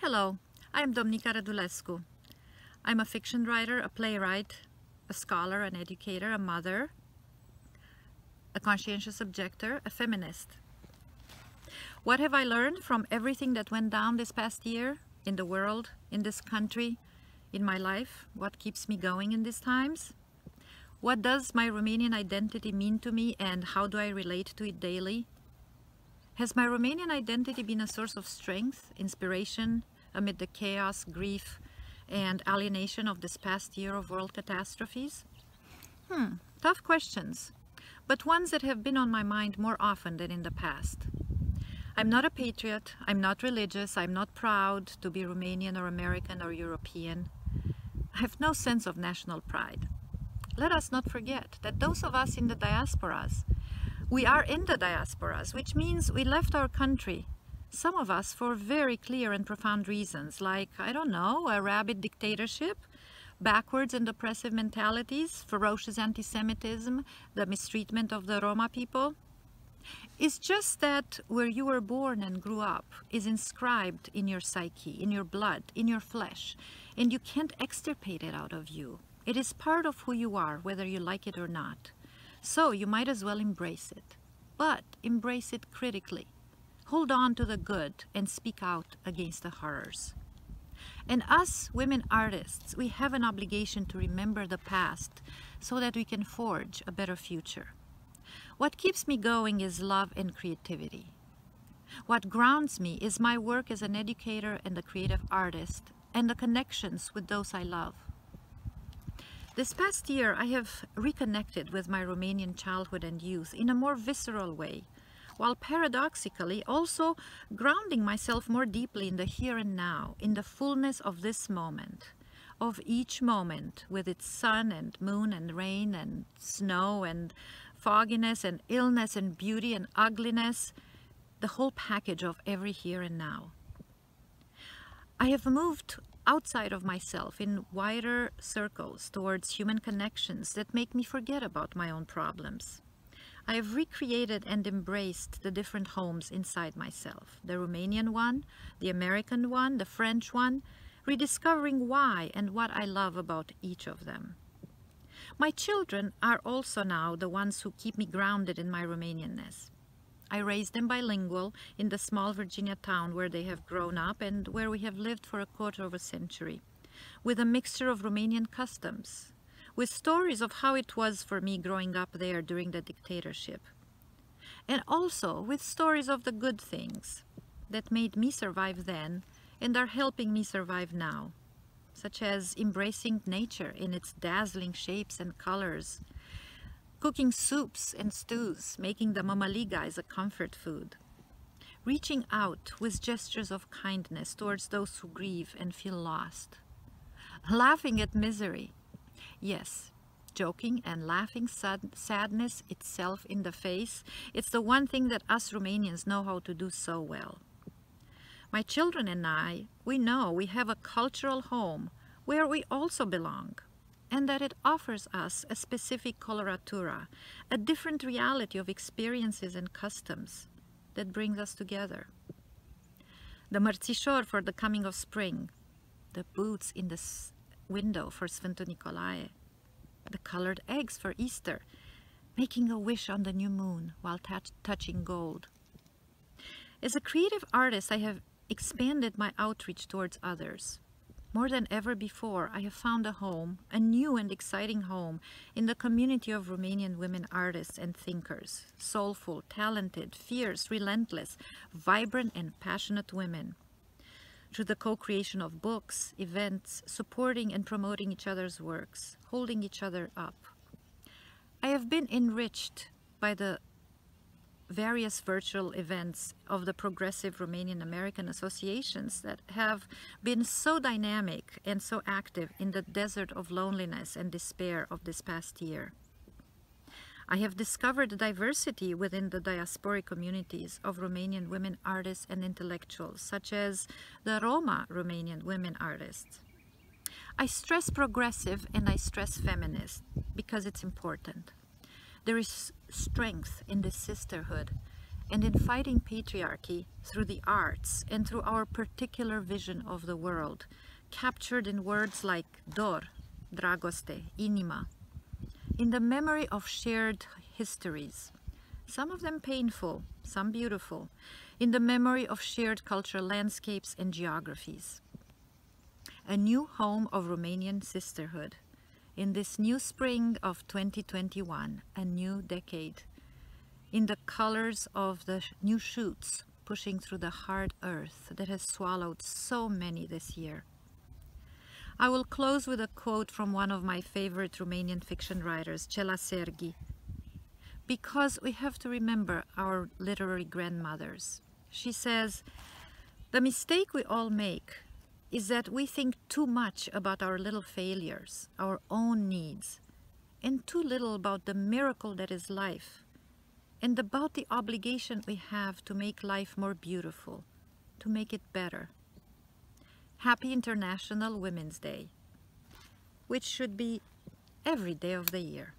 Hello, I am Domnica Rădulescu. I'm a fiction writer, a playwright, a scholar, an educator, a mother, a conscientious objector, a feminist. What have I learned from everything that went down this past year in the world, in this country, in my life? What keeps me going in these times? What does my Romanian identity mean to me, and how do I relate to it daily? Has my Romanian identity been a source of strength, inspiration, amid the chaos, grief, and alienation of this past year of world catastrophes? Tough questions, but ones that have been on my mind more often than in the past. I'm not a patriot, I'm not religious, I'm not proud to be Romanian or American or European. I have no sense of national pride. Let us not forget that those of us in the diasporas, we are in the diasporas, which means we left our country, some of us for very clear and profound reasons, like, I don't know, a rabid dictatorship, backwards and oppressive mentalities, ferocious anti-Semitism, the mistreatment of the Roma people. It's just that where you were born and grew up is inscribed in your psyche, in your blood, in your flesh, and you can't extirpate it out of you. It is part of who you are, whether you like it or not. So you might as well embrace it, but embrace it critically. Hold on to the good and speak out against the horrors. And us women artists, we have an obligation to remember the past so that we can forge a better future. What keeps me going is love and creativity. What grounds me is my work as an educator and a creative artist, and the connections with those I love. This past year, I have reconnected with my Romanian childhood and youth in a more visceral way, while paradoxically also grounding myself more deeply in the here and now, in the fullness of this moment, of each moment with its sun and moon and rain and snow and fogginess and illness and beauty and ugliness, the whole package of every here and now. I have moved outside of myself in wider circles towards human connections that make me forget about my own problems. I have recreated and embraced the different homes inside myself, the Romanian one, the American one, the French one, rediscovering why and what I love about each of them. My children are also now the ones who keep me grounded in my Romanianness. I raised them bilingual in the small Virginia town where they have grown up and where we have lived for a quarter of a century, with a mixture of Romanian customs, with stories of how it was for me growing up there during the dictatorship, and also with stories of the good things that made me survive then and are helping me survive now, such as embracing nature in its dazzling shapes and colors, cooking soups and stews, making the mamaliga as a comfort food, reaching out with gestures of kindness towards those who grieve and feel lost, laughing at misery. Yes, joking and laughing sadness itself in the face, it's the one thing that us Romanians know how to do so well. My children and I, we know we have a cultural home where we also belong, and that it offers us a specific coloratura, a different reality of experiences and customs that brings us together. The mărțișor for the coming of spring, the boots in the window for Sfântul Nicolae, the colored eggs for Easter, making a wish on the new moon while touching gold. As a creative artist, I have expanded my outreach towards others. More than ever before, I have found a home, a new and exciting home, in the community of Romanian women artists and thinkers, soulful, talented, fierce, relentless, vibrant and passionate women. Through the co-creation of books, events, supporting and promoting each other's works, holding each other up. I have been enriched by the various virtual events of the progressive Romanian American associations that have been so dynamic and so active in the desert of loneliness and despair of this past year. I have discovered diversity within the diasporic communities of Romanian women artists and intellectuals, such as the Roma Romanian women artists. I stress progressive and I stress feminist because it's important. There is strength in this sisterhood and in fighting patriarchy through the arts and through our particular vision of the world, captured in words like dor, dragoste, inima, in the memory of shared histories, some of them painful, some beautiful, in the memory of shared cultural landscapes and geographies. A new home of Romanian sisterhood. In this new spring of 2021, a new decade. In the colors of the new shoots pushing through the hard earth that has swallowed so many this year. I will close with a quote from one of my favorite Romanian fiction writers, Cela Serghi. Because we have to remember our literary grandmothers. She says, "The mistake we all make is that we think too much about our little failures, our own needs, and too little about the miracle that is life, and about the obligation we have to make life more beautiful, to make it better." Happy International Women's Day, which should be every day of the year.